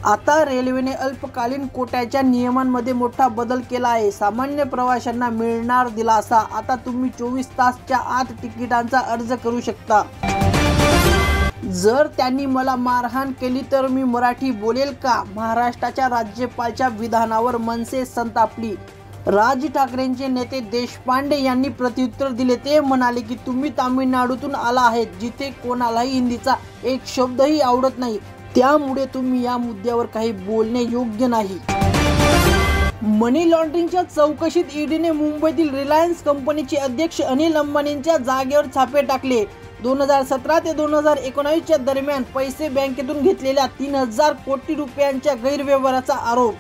आता रेल्वेने अल्पकालीन कोट्याच्या नियमांमध्ये मोठा बदल केला आहे। सामान्य प्रवाशांना मिळणार दिलासा। आता तुम्ही 24 तासच्या आत तिकिटांचा अर्ज करू शकता। जर त्यांनी मला मारहाण केली तर मी मराठी बोलेल का? महाराष्ट्राच्या राज्यपालाच्या विधानावर मनसे संतापली। राज ठाकरेंचे नेते देशपांडे यांनी प्रत्युत्तर दिले। ते म्हणाले की तुम्ही तामिळनाडूतून आला आहेत, जिथे कोणालाही हिंदीचा एक शब्दही आवडत नाही, त्यामुळे तुम्ही या मुद्द्यावर काही बोलणे योग्य नाही। मनी लॉन्ड्रिंगच्या चौकशीत ईडीने मुंबईतील रिलायन्स कंपनीचे अध्यक्ष अनिल अंबानींच्या जागेवर छापे टाकले। 2017 ते 2019 दरम्यान पैसे बँकेतून घेतलेल्या 3000 कोटी रुपयांच्या गैरव्यवहाराचा आरोप।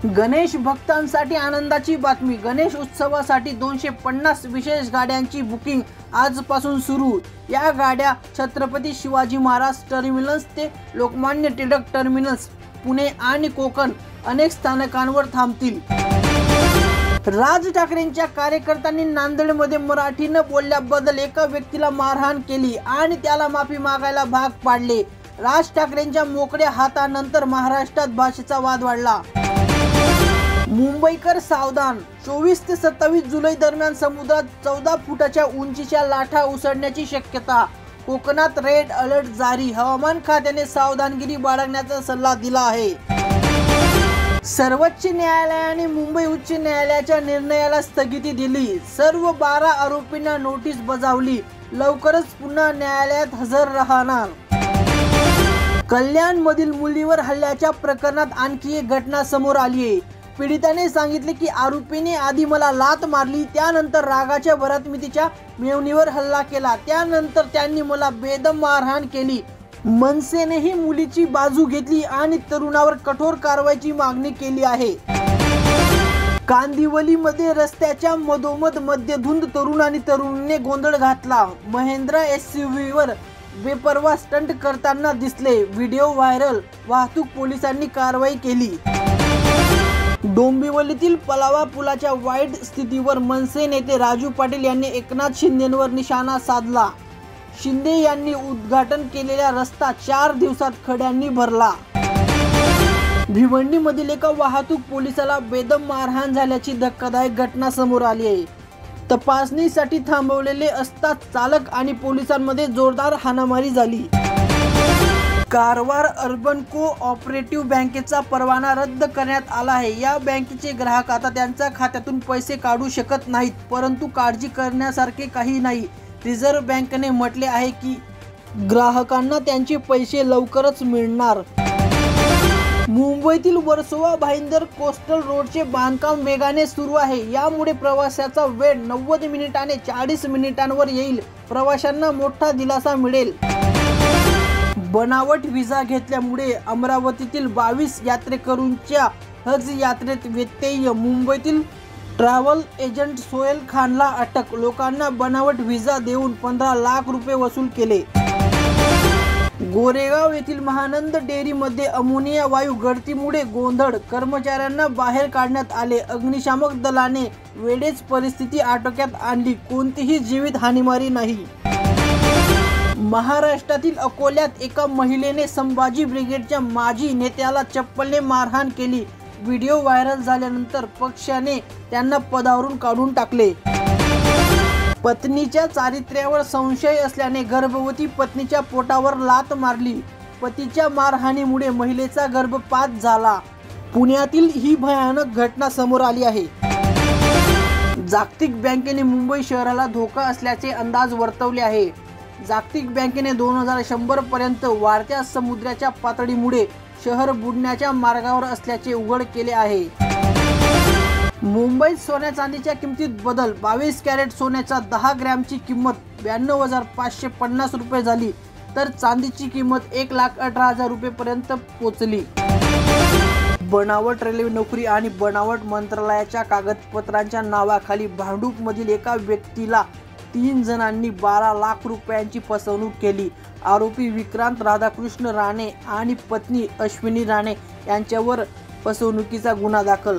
गणेश भक्तांसाठी आनंदाची बातमी। गणेश उत्सवासाठी 250 विशेष गाड्यांची बुकिंग आजपासून सुरू। या गाड्या छत्रपती शिवाजी महाराज टर्मिनस ते लोकमान्य टिळक टर्मिनस, पुणे आणि कोकण अनेक स्थानकांवर थांबतील। राज ठाकरेंच्या कार्यकर्त्यांनी नांदेडमध्ये मराठी न बोलल्याबद्दल एका व्यक्तीला मारहाण केली आणि त्याला माफी मागायला भाग पाडले। राज ठाकरेंच्या मोकळ्या हातानंतर महाराष्ट्रात भाषेचा वाद वाढला। मुंबईकर सावधान। 24 ते 27 जुलै दरम्यान समुद्रात 14 फुटाच्या उंचीच्या लाटा उसळण्याची शक्यता। कोकणात रेड अलर्ट जारी। हवामान खात्याने सावधानगिरी बाळगण्याचा सल्ला दिला आहे। सर्वोच्च न्यायालयाने मुंबई उच्च न्यायालयाच्या निर्णयाला स्थगिती दिली। सर्व 12 आरोपींना नोटीस बजावली। लवकरच पुन्हा न्यायालयात हजर राहणार। कल्याणमधील मुलीवर हल्ल्याच्या प्रकरणात आणखी एक घटना समोर आली आहे। पीडिताने सांगितले की आरोपीने आधी मला लात मारली, त्यानंतर रागाच्या भरात मी तिच्या मेवणीवर हल्ला केला, त्यानंतर त्यांनी मला बेदम मारहाण केली। मनसेनेही मुलीची बाजू घेतली आणि तरुणावर कठोर कारवाईची मागणी केली आहे। कांदिवलीमध्ये रस्त्याच्या मधोमध मध्यधुंद तरुण आणि तरुणीने गोंधळ घातला। महिंद्रा एसयूव्हीवर बेपर्वा स्टंट करताना दिसले। Video viral. वाहतूक पोलिसांनी कारवाई केली। डोंबिवलीतील पलावा पुलाच्या वाईट स्थितीवर मनसे नेते राजू पाटील यांनी एकनाथ शिंदेंवर निशाणा साधला। शिंदे यांनी उद्घाटन केलेला रस्ता 4 दिवसात खड्यांनी भरला। भिवंडीमधील एका वाहतूक पोलिसाला बेदम मारहाण झाल्याची धक्कादायक घटना समोर आली आहे। तपासणीसाठी थांबवलेले असताच चालक आणि पोलिसांमध्ये जोरदार हाणामारी झाली। कारवार अर्बन को-ऑपरेटिव्ह बँकेचा परवाना रद्द करण्यात आला आहे। या बँकेचे ग्राहक आता त्यांच्या खात्यातून पैसे काढू शकत नाहीत, परंतु काळजी करण्यासारखे काही नाही। रिझर्व्ह बँकेने म्हटले आहे की ग्राहकांना त्यांचे पैसे लवकरच मिळणार। मुंबईतील वर्सोवा भाईंदर कोस्टल रोडचे बांधकाम वेगाने सुरू आहे। यामुळे प्रवासाचा वेळ 90 मिनिटाने 40 मिनिटांवर येईल। प्रवाशांना मोठा दिलासा मिळेल। बनावट व्हिसा घेतल्यामुळे अमरावतीतील 22 यात्रेकरूंच्या हज यात्रेत व्यत्यय। मुंबईतील ट्रॅव्हल एजंट सोहेल खानला अटक। लोकांना बनावट व्हिसा देऊन 15 लाख रुपये वसूल केले। गोरेगाव येथील महानंद डेअरीमध्ये अमोनिया वायू गळतीमुळे गोंधळ। कर्मचाऱ्यांना बाहेर काढण्यात आले। अग्निशामक दलाने वेळेच परिस्थिती आटोक्यात आणली। कोणतीही जीवित हानीमारी नाही। महाराष्ट्रातील अकोल्यात एका महिलेने संभाजी ब्रिगेडच्या माजी नेत्याला चप्पलने मारहाण केली। व्हिडिओ व्हायरल झाल्यानंतर पक्षाने त्यांना पदावरून काढून टाकले। पत्नीच्या चारित्र्यावर संशय असल्याने गर्भवती पत्नीच्या पोटावर लात मारली। पतीच्या मारहाणीमुळे महिलेचा गर्भपात झाला। पुण्यातील ही भयानक घटना समोर आली आहे। जागतिक बँकेने मुंबई शहराला धोका असल्याचे अंदाज वर्तवले आहे। जागतिक बँकेने 2100 पर्यंत वाढत्या समुद्राच्या पातळीमुळे शहर बुडण्याच्या मार्गावर असल्याचे उघड केले आहे। मुंबईत सोन्या चांदीच्या किमतीत बदल। 22 कॅरेट सोन्याच्या 10 ग्रॅमची किंमत 92,550 रुपये झाली, तर चांदीची किंमत 1,18,000 रुपयेपर्यंत पोहोचली। बनावट रेल्वे नोकरी आणि बनावट मंत्रालयाच्या कागदपत्रांच्या नावाखाली भांडूपमधील एका व्यक्तीला 3 जणांनी 12 लाख रुपयांची फसवणूक केली। आरोपी विक्रांत राधाकृष्ण राणे आणि पत्नी अश्विनी राणे यांच्यावर फसवणुकीचा गुन्हा दाखल।